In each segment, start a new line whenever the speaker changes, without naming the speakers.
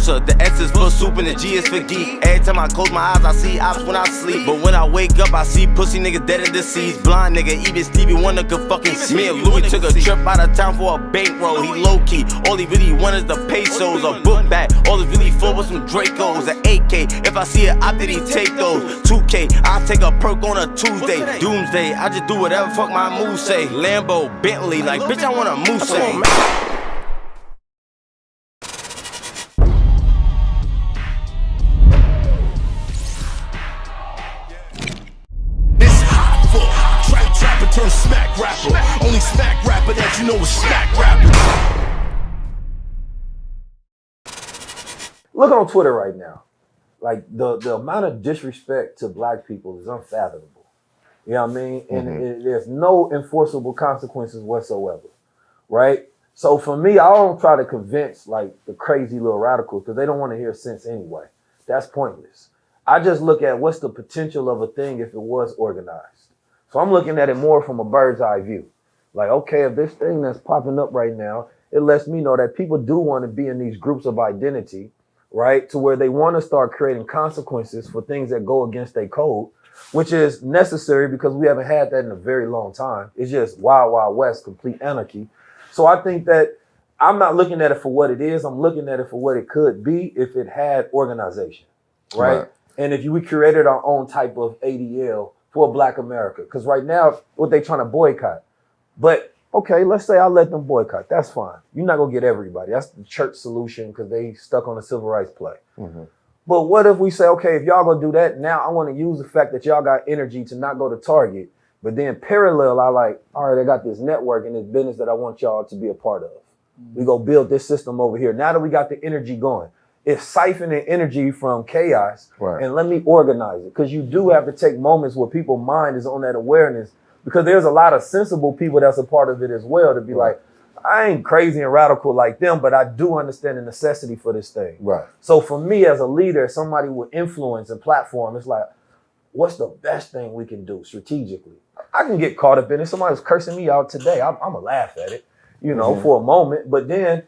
Medusa. The S is for soup and the G is for geek. Every time I close my eyes, I see ops when I sleep. But when I wake up, I see pussy niggas dead in the seas. Blind nigga, even Stevie Wonder could fucking smear. Louis took a trip out of town for a bankroll. He low key. All he really wanted is the pesos. A book bag. All he really for was some Dracos. An AK. If I see it, I did he take those. 2K. I take a perk on a Tuesday. Doomsday. I just do whatever fuck my moves say. Lambo, Bentley. Like, bitch, I want a moose.
Turn smack rapper. Only smack rapper that you know is smack rapper.
Look on Twitter right now. Like the amount of disrespect to black people is unfathomable. You know what I mean? And there's no enforceable consequences whatsoever. Right? So for me, I don't try to convince like the crazy little radicals because they don't want to hear sense anyway. That's pointless. I just look at what's the potential of a thing if it was organized. So I'm looking at it more from a bird's eye view. Like, okay, if this thing that's popping up right now, it lets me know that people do want to be in these groups of identity, right? To where they want to start creating consequences for things that go against their code, which is necessary because we haven't had that in a very long time. It's just wild, wild west, complete anarchy. So I think that I'm not looking at it for what it is. I'm looking at it for what it could be if it had organization, right? And if we created our own type of ADL for Black America. Because right now, what they trying to boycott. But, okay, let's say I let them boycott. That's fine. You're not going to get everybody. That's the church solution because they stuck on the civil rights play. But what if we say, okay, if y'all going to do that, now I want to use the fact that y'all got energy to not go to Target. But then parallel, I like, all right, I got this network and this business that I want y'all to be a part of. We go build this system over here. Now that we got the energy going, it's siphoning energy from chaos and let me organize it. Because you do have to take moments where people's mind is on that awareness because there's a lot of sensible people that's a part of it as well to be like, I ain't crazy and radical like them, but I do understand the necessity for this thing. So for me as a leader, somebody with influence and platform, it's like, what's the best thing we can do strategically? I can get caught up in it. Somebody's cursing me out today. I'm going to laugh at it, you know, for a moment. But then,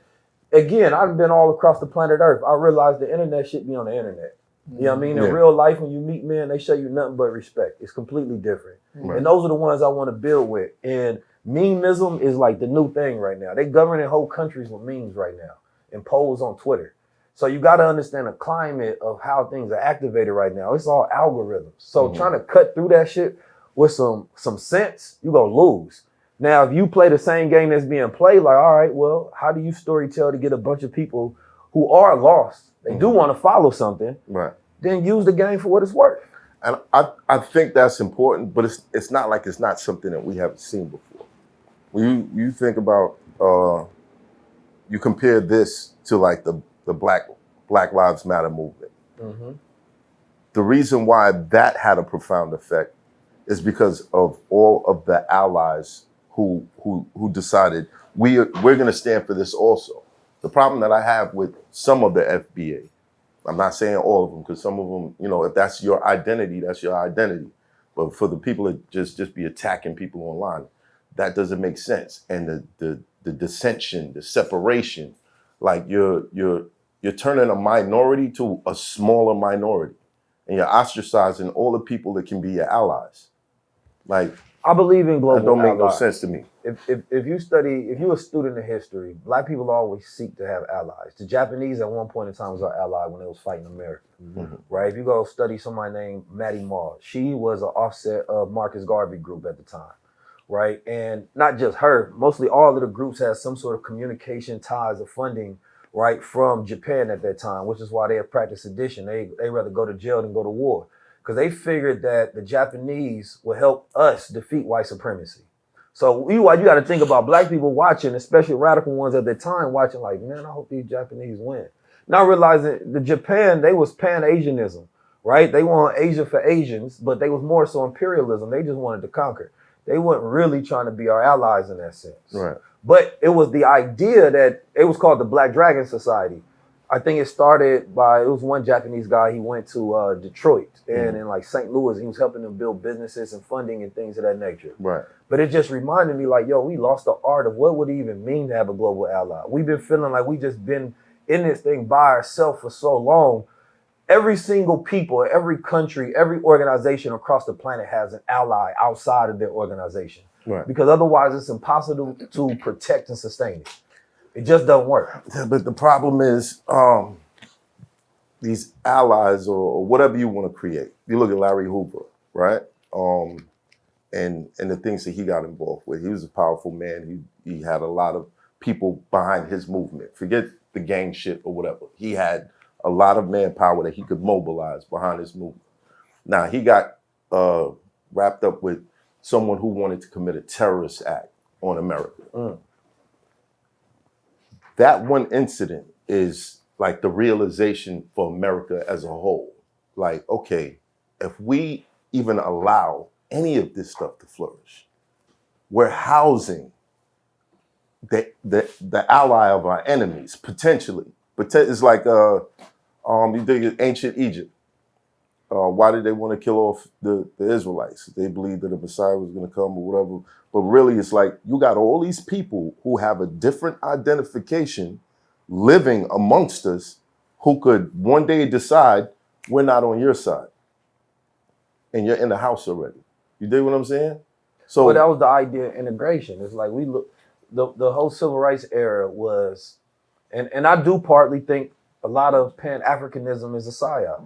again, I've been all across the planet Earth. I realized the internet should be on the internet. You know what I mean? In real life, when you meet men, they show you nothing but respect. It's completely different. And those are the ones I want to build with. And memeism is like the new thing right now. They governing whole countries with memes right now and polls on Twitter. So you got to understand the climate of how things are activated right now. It's all algorithms. So trying to cut through that shit with some sense, you're going to lose. Now, if you play the same game that's being played, like, all right, well, how do you storytell to get a bunch of people who are lost? They do want to follow something. Then use the game for what it's worth.
And I think that's important, but it's not like it's not something that we haven't seen before. When you think about, you compare this to like the Black Lives Matter movement. The reason why that had a profound effect is because of all of the allies who decided we're going to stand for this also. The problem that I have with some of the FBA, I'm not saying all of them, because some of them, you know, if that's your identity, that's your identity. But for the people that just be attacking people online, that doesn't make sense. And the dissension, the separation, like you're turning a minority to a smaller minority, and you're ostracizing all the people that can be your allies. Like,
I believe in global
that don't make
allies.
no sense to me.
If you're a student of history, Black people always seek to have allies. The Japanese at one point in time was our ally when they was fighting America, right? If you go study somebody named Maddie Maul, she was an offset of Marcus Garvey group at the time, right? And not just her, mostly all of the groups had some sort of communication ties or funding, right, from Japan at that time, which is why they have practiced sedition. They rather go to jail than go to war. Because they figured that the Japanese would help us defeat white supremacy. So you got to think about Black people watching, especially radical ones at the time, watching like, man, I hope these Japanese win. Now realizing the Japan, they was Pan-Asianism, right? They want Asia for Asians, but they was more so imperialism. They just wanted to conquer. They weren't really trying to be our allies in that sense.
Right.
But it was the idea that it was called the Black Dragon Society. I think it started by, it was one Japanese guy, he went to Detroit and in like St. Louis, he was helping them build businesses and funding and things of that nature.
Right.
But it just reminded me like, yo, we lost the art of what would it even mean to have a global ally. We've been feeling like we just been in this thing by ourselves for so long. Every single people, every country, every organization across the planet has an ally outside of their organization.
Right.
Because otherwise it's impossible to protect and sustain it. It just doesn't work.
But the problem is these allies or whatever you want to create. You look at Larry Hoover, right? And the things that he got involved with. He was a powerful man. He had a lot of people behind his movement. Forget the gang shit or whatever. He had a lot of manpower that he could mobilize behind his movement. Now, he got wrapped up with someone who wanted to commit a terrorist act on America. That one incident is like the realization for America as a whole. Like, okay, if we even allow any of this stuff to flourish, we're housing the ally of our enemies, potentially. But it's like, you think of ancient Egypt. Why did they want to kill off the Israelites? They believed that a Messiah was going to come or whatever. But really, it's like you got all these people who have a different identification living amongst us who could one day decide we're not on your side. And you're in the house already. You dig what I'm saying? So
Well, that was the idea of integration. It's like we look, the whole civil rights era was, and I do partly think a lot of Pan-Africanism is a psyop,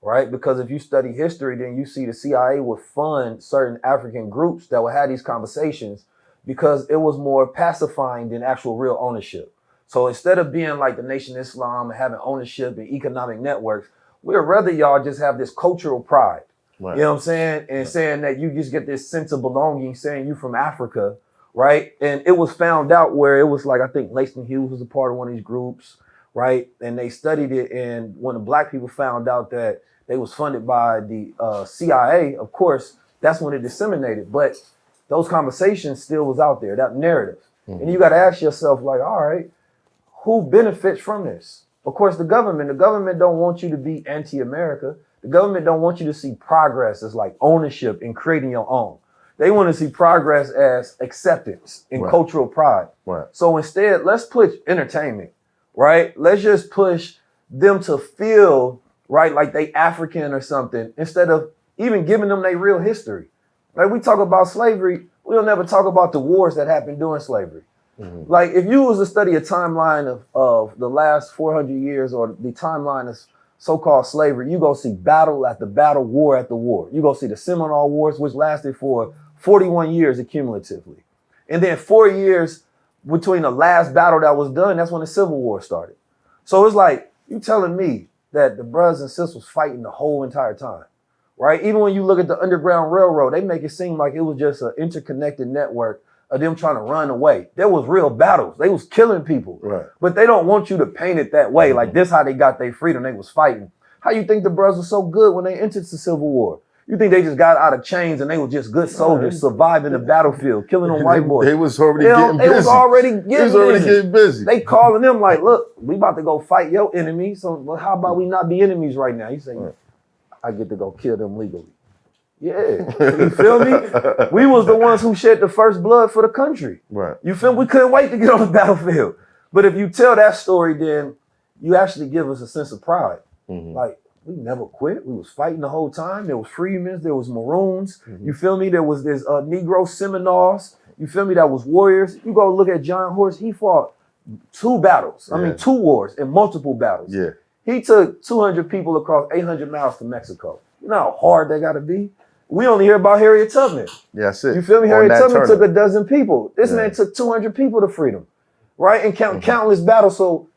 right? Because if you study history, then you see the CIA would fund certain African groups that would have these conversations because it was more pacifying than actual real ownership. So instead of being like the Nation of Islam and having ownership and economic networks, we'd rather y'all just have this cultural pride.
Right.
You know what I'm saying? And saying that you just get this sense of belonging, saying you from Africa, right? And it was found out where it was like, I think Langston Hughes was a part of one of these groups, right? And they studied it. And when the black people found out that they was funded by the CIA, of course, that's when it disseminated. But those conversations still was out there, that narrative. And you got to ask yourself like, all right, who benefits from this? Of course, the government. The government don't want you to be anti-America. The government don't want you to see progress as like ownership and creating your own. They want to see progress as acceptance and cultural pride.
Right.
So instead, let's push entertainment, right? Let's just push them to feel, right, like they African or something, instead of even giving them their real history. Like we talk about slavery, we'll never talk about the wars that happened during slavery. Like if you was to study a timeline of the last 400 years or the timeline of so-called slavery, you go see battle after battle, war after war. You go see the Seminole Wars, which lasted for 41 years accumulatively. And then 4 years between the last battle that was done, that's when the Civil War started. So it's like, you telling me that the brothers and sisters was fighting the whole entire time, right? Even when you look at the Underground Railroad, they make it seem like it was just an interconnected network of them trying to run away. There was real battles. They was killing people.
Right.
But they don't want you to paint it that way. Like this how they got their freedom. They was fighting. How you think the brothers were so good when they entered the Civil War? You think they just got out of chains and they were just good soldiers surviving the battlefield, killing them white boys?
They was already getting busy.
They was already
getting busy.
They calling them like, look, we about to go fight your enemy. So well, how about we not be enemies right now? You say, I get to go kill them legally. Yeah, you feel me? We was the ones who shed the first blood for the country.
Right.
You feel me? We couldn't wait to get on the battlefield. But if you tell that story, then you actually give us a sense of pride. Like, we never quit. We was fighting the whole time. There was Freedmen's, there was Maroons. You feel me? There was this Negro Seminoles. You feel me? That was warriors. You go look at John Horse. He fought 2 battles. I mean, 2 wars and multiple battles.
Yeah.
He took 200 people across 800 miles to Mexico. You know how hard that got to be? We only hear about Harriet Tubman.
Yeah, that's it.
You feel me? Harriet Tubman took a dozen people. This man took 200 people to freedom, right? And countless battles. So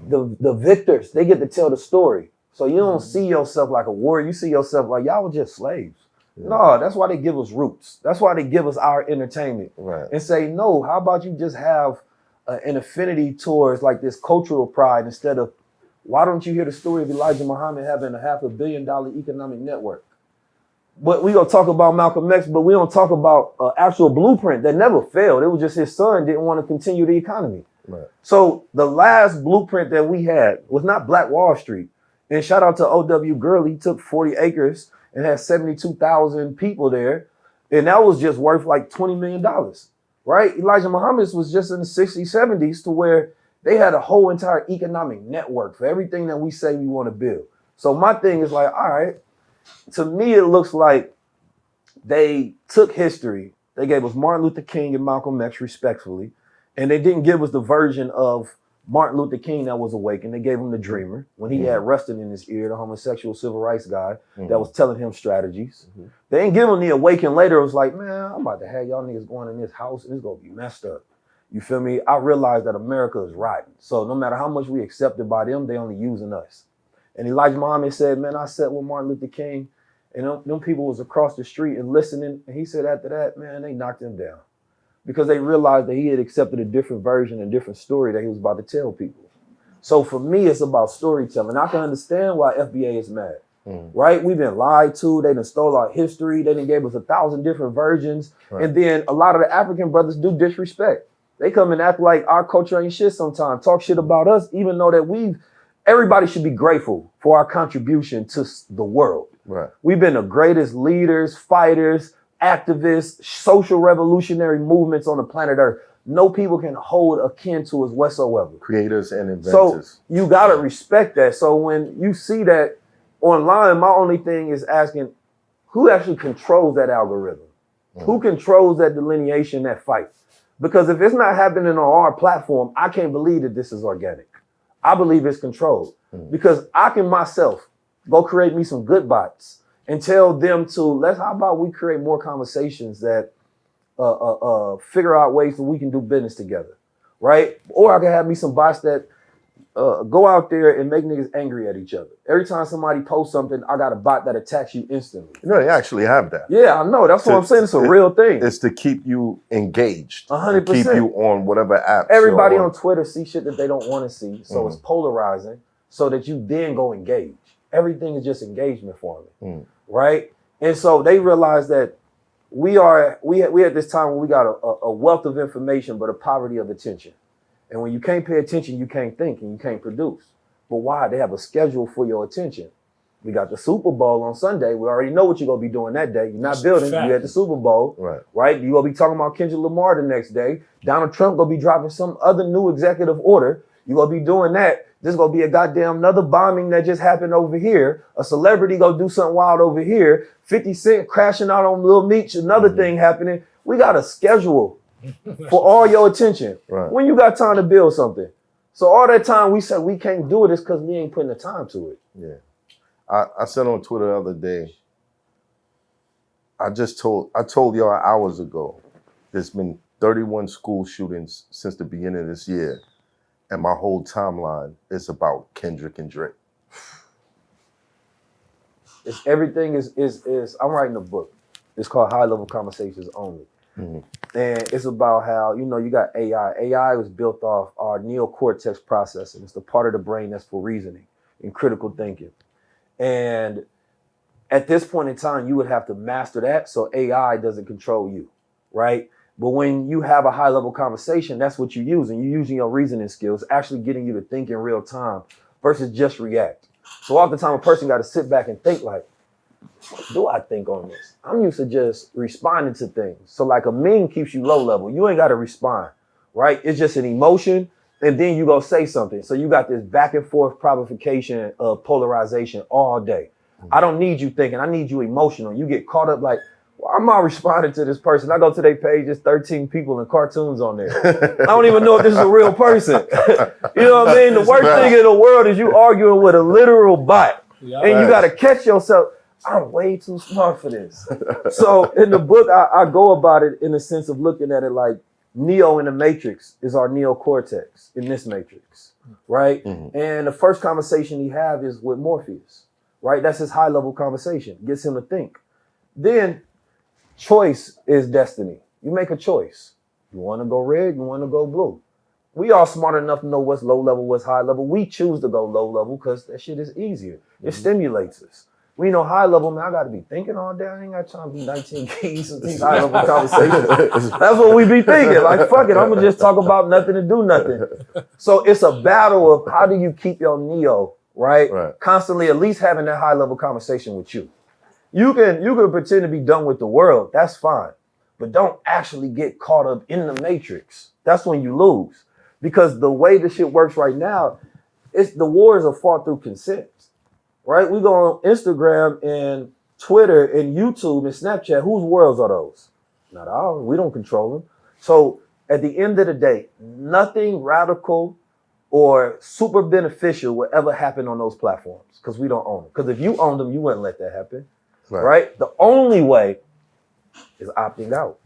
the victors, they get to tell the story. So you don't see yourself like a warrior. You see yourself like y'all were just slaves. No, that's why they give us roots. That's why they give us our entertainment.
Right.
And say, no, how about you just have an affinity towards like this cultural pride instead of, why don't you hear the story of Elijah Muhammad having a $500 million economic network? But we gonna talk about Malcolm X, but we don't talk about actual blueprint that never failed. It was just his son didn't want to continue the economy.
Right.
So the last blueprint that we had was not Black Wall Street. And shout out to O.W. Gurley, he took 40 acres and had 72,000 people there. And that was just worth like $20 million, right? Elijah Muhammad's was just in the 60s, 70s to where They had a whole entire economic network for everything that we say we want to build. So my thing is like, all right, to me, it looks like they took history. They gave us Martin Luther King and Malcolm X respectfully, and they didn't give us the version of Martin Luther King that was awakened. They gave him the dreamer when he had Rustin in his ear, the homosexual civil rights guy that was telling him strategies. They didn't give him the awakened later. It was like, man, I'm about to have y'all niggas going in this house and it's going to be messed up. You feel me? I realized that America is rotten. So no matter how much we accepted by them, they only using us. And Elijah Muhammad said, man, I sat with Martin Luther King and them people was across the street and listening. And he said after that, man, they knocked him down because they realized that he had accepted a different version, a different story that he was about to tell people. So for me, it's about storytelling. I can understand why FBA is mad, right? We've been lied to. They done stole our history. They done gave us 1,000 different versions. Right. And then a lot of the African brothers do disrespect. They come and act like our culture ain't shit sometimes, talk shit about us, even though that everybody should be grateful for our contribution to the world. Right. We've been the greatest leaders, fighters, activists, social revolutionary movements on the planet Earth. No people can hold akin to us whatsoever. Creators and inventors. So you gotta respect that. So when you see that online, my only thing is asking, who actually controls that algorithm? Who controls that delineation, that fight? Because if it's not happening on our platform, I can't believe that this is organic. I believe it's controlled. Because I can myself go create me some good bots and tell them how about we create more conversations that figure out ways that we can do business together, right? Or I can have me some bots that go out there and make niggas angry at each other. Every time somebody posts something, I got a bot that attacks you instantly.
You know, they actually have that.
Yeah, I know. That's what I'm saying. It's a real thing.
It's to keep you engaged.
100%.
Keep you on whatever app.
Everybody on Twitter see shit that they don't want to see. So it's polarizing so that you then go engage. Everything is just engagement for me, right? And so they realize that we at this time when we got a wealth of information, but a poverty of attention. And when you can't pay attention, you can't think and you can't produce. But why? They have a schedule for your attention. We got the Super Bowl on Sunday. We already know what you're going to be doing that day. You're not building. You're at the Super Bowl, right? You're going to be talking about Kendrick Lamar the next day. Donald Trump going to be dropping some other new executive order. You're going to be doing that. There's going to be a goddamn another bombing that just happened over here. A celebrity going to do something wild over here. 50 Cent crashing out on Lil Meech. Another thing happening. We got a schedule for all your attention. When you got time to build something. So all that time we said we can't do it is because we ain't putting the time to it.
Yeah. I said on Twitter the other day, I told y'all hours ago, there's been 31 school shootings since the beginning of this year. And my whole timeline is about Kendrick and Drake.
Everything is I'm writing a book. It's called High Level Conversations Only. And it's about how, you got AI. AI was built off our neocortex processing. It's the part of the brain that's for reasoning and critical thinking. And at this point in time, you would have to master that so AI doesn't control you, right? But when you have a high level conversation, that's what you're using. You're using your reasoning skills, actually getting you to think in real time versus just react. So oftentimes a person got to sit back and think like, what do I think on this? I'm used to just responding to things. So like a meme keeps you low level. You ain't got to respond, right? It's just an emotion and then you go say something. So you got this back and forth provocation of polarization all day. I don't need you thinking. I need you emotional. You get caught up like, well, I'm not responding to this person. I go to their page, there's 13 people and cartoons on there. I don't even know if this is a real person. You know what I mean? The worst thing in the world is you arguing with a literal bot. And you got to catch yourself. I'm way too smart for this. So in the book, I go about it in the sense of looking at it like Neo in the Matrix is our neocortex in this Matrix, right? And the first conversation he have is with Morpheus, right? That's his high level conversation. Gets him to think. Then choice is destiny. You make a choice. You want to go red, you want to go blue. We all smart enough to know what's low level, what's high level. We choose to go low level because that shit is easier. It stimulates us. We know high level, man, I got to be thinking all day. I ain't got time to be 19 keys and these high level conversations. That's what we be thinking. Like, fuck it, I'm going to just talk about nothing and do nothing. So it's a battle of how do you keep your Neo, right? Constantly at least having that high level conversation with you. You can pretend to be done with the world. That's fine. But don't actually get caught up in the matrix. That's when you lose. Because the way the shit works right now, it's the wars are fought through consent, right? We go on Instagram and Twitter and YouTube and Snapchat. Whose worlds are those? Not ours. We don't control them. So at the end of the day, nothing radical or super beneficial will ever happen on those platforms because we don't own them. Because if you owned them, you wouldn't let that happen, right? The only way is opting out.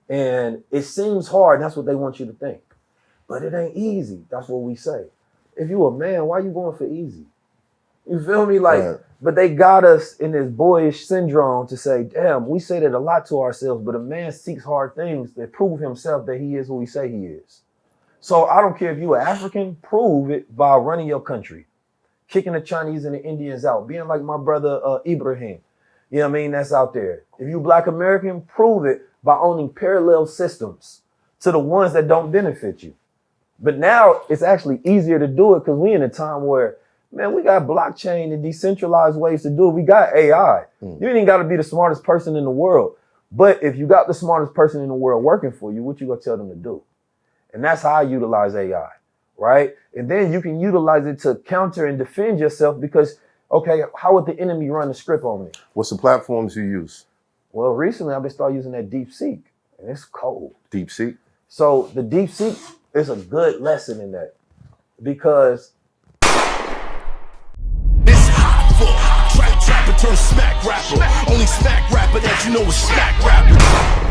And it seems hard, and that's what they want you to think. But it ain't easy. That's what we say. If you a man, why you going for easy? You feel me? Like, but they got us in this boyish syndrome to say, damn, we say that a lot to ourselves, but a man seeks hard things that prove himself that he is who he say he is. So I don't care if you are African, prove it by running your country, kicking the Chinese and the Indians out, being like my brother Ibrahim. You know what I mean? That's out there. If you Black American, prove it by owning parallel systems to the ones that don't benefit you. But now it's actually easier to do it because we in a time where, man, we got blockchain and decentralized ways to do it. We got AI. You ain't got to be the smartest person in the world. But if you got the smartest person in the world working for you, what you gonna tell them to do? And that's how I utilize AI, right? And then you can utilize it to counter and defend yourself because, okay, how would the enemy run the script on me?
What's the platforms you use?
Well, recently I've been starting using that DeepSeek, and it's cold.
DeepSeek?
So the DeepSeek is a good lesson in that because
It's Hoffa. Trapper turn smack rapper. Only smack rapper that you know is smack rapper.